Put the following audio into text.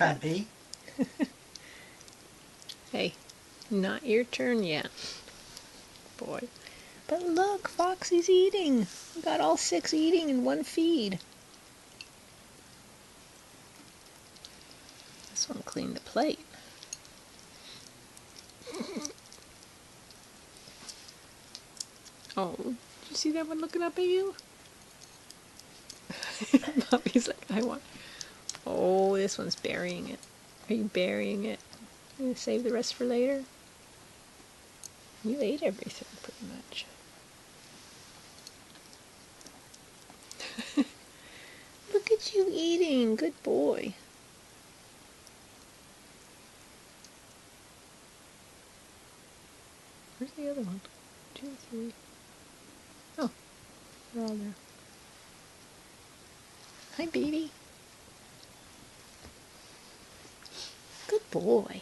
Pappy. Hey, not your turn yet, boy. But look, Foxy's eating. We got all 6 eating in one feed. This one cleaned the plate. Oh, did you see that one looking up at you? Puppy's like, I want. Oh, this one's burying it. Are you burying it? You gonna save the rest for later? You ate everything, pretty much. Look at you eating. Good boy. Where's the other one? 2, 3. Oh, they're all there. Hi, baby. Good boy.